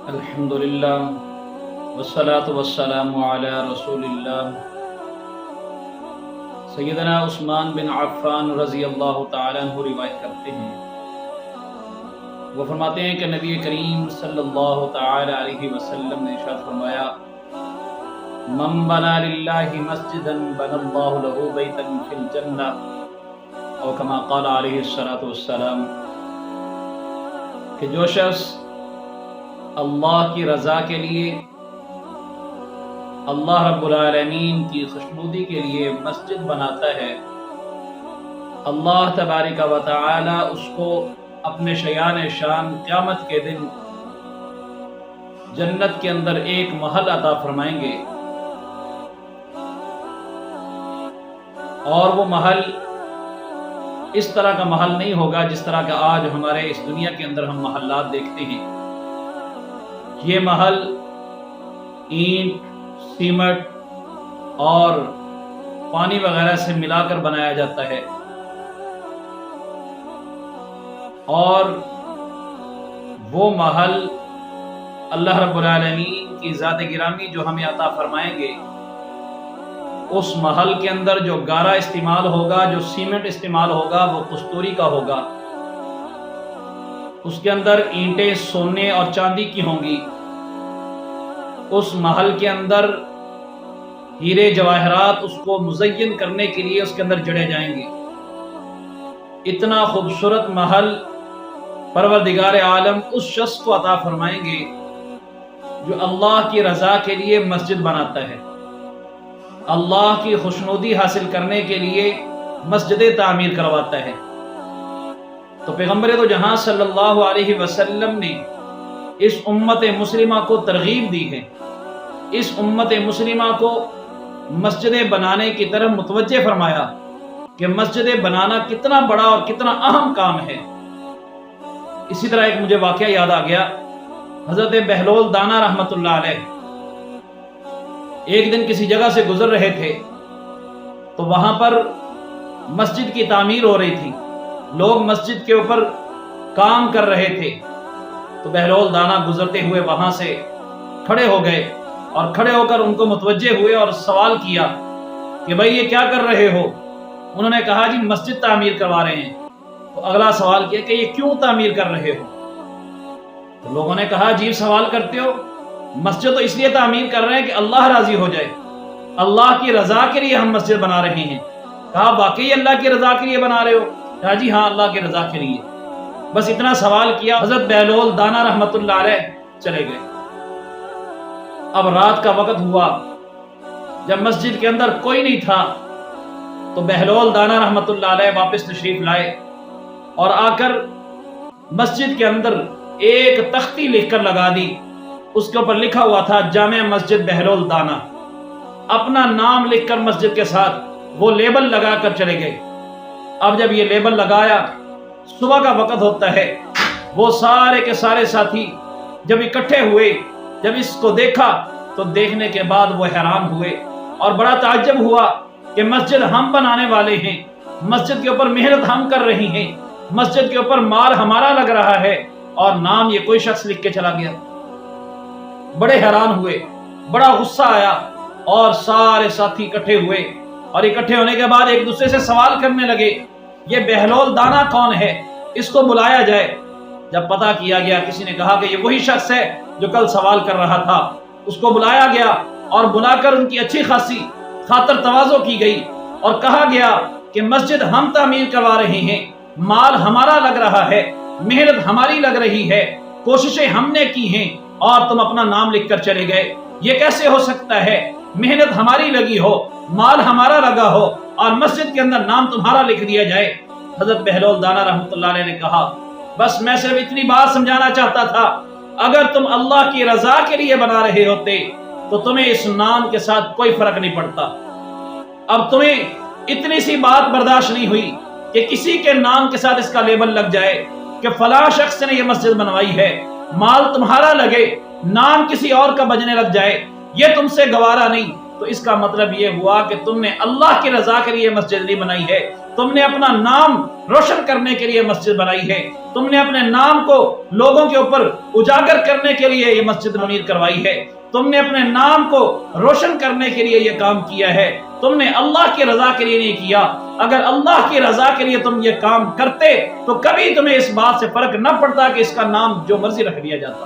الحمدللہ والصلاة والسلام علی رسول اللہ سیدنا عثمان بن عفان رضی اللہ تعالیٰ عنہ روایت کرتے ہیں، وہ فرماتے ہیں کہ نبی کریم صلی اللہ تعالیٰ علیہ وسلم نے ارشاد فرمایا، من بنا للہ مسجدا بنا اللہ له بیتا فی الجنہ، او کما قال علیہ الصلاۃ والسلام، کہ جو شخص اللہ کی رضا کے لیے، اللہ رب العالمین کی خوشنودی کے لیے مسجد بناتا ہے، اللہ تبارک و تعالی اس کو اپنے شیان شان قیامت کے دن جنت کے اندر ایک محل عطا فرمائیں گے، اور وہ محل اس طرح کا محل نہیں ہوگا جس طرح کا آج ہمارے اس دنیا کے اندر ہم محلات دیکھتے ہیں۔ یہ محل اینٹ، سیمنٹ اور پانی وغیرہ سے ملا کر بنایا جاتا ہے، اور وہ محل اللہ رب العالمین کی ذات گرامی جو ہمیں عطا فرمائیں گے، اس محل کے اندر جو گارا استعمال ہوگا، جو سیمنٹ استعمال ہوگا، وہ کستوری کا ہوگا، اس کے اندر اینٹیں سونے اور چاندی کی ہوں گی، اس محل کے اندر ہیرے جواہرات اس کو مزین کرنے کے لیے اس کے اندر جڑے جائیں گے۔ اتنا خوبصورت محل پروردگار عالم اس شخص کو عطا فرمائیں گے جو اللہ کی رضا کے لیے مسجد بناتا ہے، اللہ کی خوشنودی حاصل کرنے کے لیے مسجدیں تعمیر کرواتا ہے۔ تو پیغمبر تو جہاں صلی اللہ علیہ وسلم نے اس امت مسلمہ کو ترغیب دی ہے، اس امت مسلمہ کو مسجدیں بنانے کی طرف متوجہ فرمایا کہ مسجدیں بنانا کتنا بڑا اور کتنا اہم کام ہے۔ اسی طرح ایک مجھے واقعہ یاد آ گیا، حضرت بہلول دانا رحمت اللہ علیہ ایک دن کسی جگہ سے گزر رہے تھے، تو وہاں پر مسجد کی تعمیر ہو رہی تھی، لوگ مسجد کے اوپر کام کر رہے تھے۔ تو بہلول دانا گزرتے ہوئے وہاں سے کھڑے ہو گئے، اور کھڑے ہو کر ان کو متوجہ ہوئے اور سوال کیا کہ بھائی یہ کیا کر رہے ہو؟ انہوں نے کہا جی مسجد تعمیر کروا رہے ہیں۔ تو اگلا سوال کیا کہ یہ کیوں تعمیر کر رہے ہو؟ تو لوگوں نے کہا عجیب سوال کرتے ہو، مسجد تو اس لیے تعمیر کر رہے ہیں کہ اللہ راضی ہو جائے، اللہ کی رضا کے لیے ہم مسجد بنا رہے ہیں۔ کہا واقعی اللہ کی رضا کے لیے بنا رہے ہو؟ کہا جی ہاں اللہ کی رضا کے لیے۔ بس اتنا سوال کیا، حضرت بہلول دانا رحمت اللہ علیہ چلے گئے۔ اب رات کا وقت ہوا، جب مسجد کے اندر کوئی نہیں تھا، تو بہلول دانا رحمت اللہ علیہ واپس تشریف لائے، اور آ کر مسجد کے اندر ایک تختی لکھ کر لگا دی، اس کے اوپر لکھا ہوا تھا جامع مسجد بہلول دانا۔ اپنا نام لکھ کر مسجد کے ساتھ وہ لیبل لگا کر چلے گئے۔ اب جب یہ لیبل لگایا، صبح کا وقت ہوتا ہے، وہ سارے کے سارے ساتھی جب اکٹھے ہوئے، جب اس کو دیکھا تو دیکھنے کے بعد وہ حیران ہوئے اور بڑا تعجب ہوا کہ مسجد ہم بنانے والے ہیں، مسجد کے اوپر محنت ہم کر رہی ہیں، مسجد کے اوپر مال ہمارا لگ رہا ہے، اور نام یہ کوئی شخص لکھ کے چلا گیا۔ بڑے حیران ہوئے، بڑا غصہ آیا، اور سارے ساتھی اکٹھے ہوئے، اور اکٹھے ہونے کے بعد ایک دوسرے سے سوال کرنے لگے یہ بہلول دانا کون ہے، اس کو بلایا جائے۔ جب پتہ کیا گیا، کسی نے کہا کہ یہ وہی شخص ہے جو کل سوال کر رہا تھا۔ اس کو بلایا گیا، اور بلا کر ان کی اچھی خاصی خاطر تواضع کی گئی، اور کہا گیا کہ مسجد ہم تعمیر کروا رہے ہیں، مال ہمارا لگ رہا ہے، محنت ہماری لگ رہی ہے، کوششیں ہم نے کی ہیں، اور تم اپنا نام لکھ کر چلے گئے۔ یہ کیسے ہو سکتا ہے؟ محنت ہماری لگی ہو، مال ہمارا لگا ہو، اور مسجد کے اندر نام تمہارا لکھ دیا جائے۔ حضرت بہلول دانا رحمت اللہ علیہ نے کہا بس میں صرف اتنی بات سمجھانا چاہتا تھا، اگر تم اللہ کی رضا کے لیے بنا رہے ہوتے تو تمہیں اس نام کے ساتھ کوئی فرق نہیں پڑتا۔ اب تمہیں اتنی سی بات برداشت نہیں ہوئی کہ کسی کے نام کے ساتھ اس کا لیبل لگ جائے کہ فلاں شخص نے یہ مسجد بنوائی ہے، مال تمہارا لگے، نام کسی اور کا بجنے لگ جائے، یہ تم سے گوارا نہیں۔ تو اس کا مطلب یہ ہوا کہ تم نے اللہ کی رضا کے لیے مسجد نہیں بنائی ہے، تم نے اپنا نام روشن کرنے کے لیے مسجد بنائی ہے، تم نے اپنے نام کو لوگوں کے اوپر اجاگر کرنے کے لیے یہ مسجد تعمیر کروائی ہے، تم نے اپنے نام کو روشن کرنے کے لیے یہ کام کیا ہے، تم نے اللہ کی رضا کے لیے نہیں کیا۔ اگر اللہ کی رضا کے لیے تم یہ کام کرتے تو کبھی تمہیں اس بات سے فرق نہ پڑتا کہ اس کا نام جو مرضی رکھ دیا جاتا۔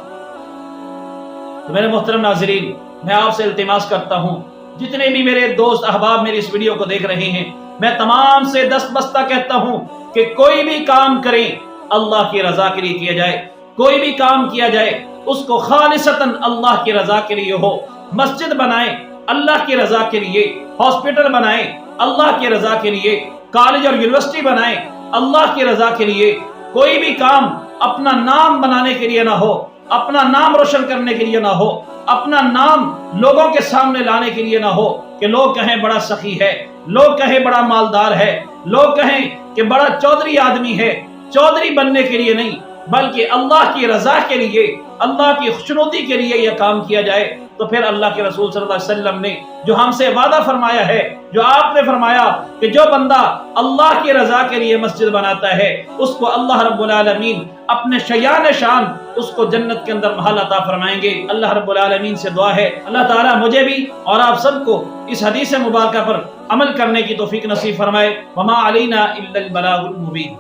تو میرے محترم ناظرین، میں آپ سے التماس کرتا ہوں، جتنے بھی میرے دوست احباب میری اس ویڈیو کو دیکھ رہے ہیں، میں تمام سے دست بستہ کہتا ہوں کہ کوئی بھی کام کریں اللہ کی رضا کے لیے کیا جائے، کوئی بھی کام کیا جائے اس کو خالصتاً اللہ کی رضا کے لیے ہو۔ مسجد بنائیں اللہ کی رضا کے لیے، ہاسپٹل بنائیں اللہ کی رضا کے لیے، کالج اور یونیورسٹی بنائیں اللہ کی رضا کے لیے۔ کوئی بھی کام اپنا نام بنانے کے لیے نہ ہو، اپنا نام روشن کرنے کے لیے نہ ہو، اپنا نام لوگوں کے سامنے لانے کے لیے نہ ہو کہ لوگ کہیں بڑا سخی ہے، لوگ کہیں بڑا مالدار ہے، لوگ کہیں کہ بڑا چودھری آدمی ہے۔ چودھری بننے کے لیے نہیں بلکہ اللہ کی رضا کے لیے، اللہ کی خوشنودی کے لیے یہ کام کیا جائے، تو پھر اللہ کے رسول صلی اللہ علیہ وسلم نے جو ہم سے وعدہ فرمایا ہے، جو آپ نے فرمایا کہ جو بندہ اللہ کی رضا کے لیے مسجد بناتا ہے اس کو اللہ رب العالمین اپنے شیان شان اس کو جنت کے اندر محل عطا فرمائیں گے۔ اللہ رب العالمین سے دعا ہے اللہ تعالیٰ مجھے بھی اور آپ سب کو اس حدیث مبارکہ پر عمل کرنے کی توفیق نصیب فرمائے۔ وما علینا الا البلاغ المبین۔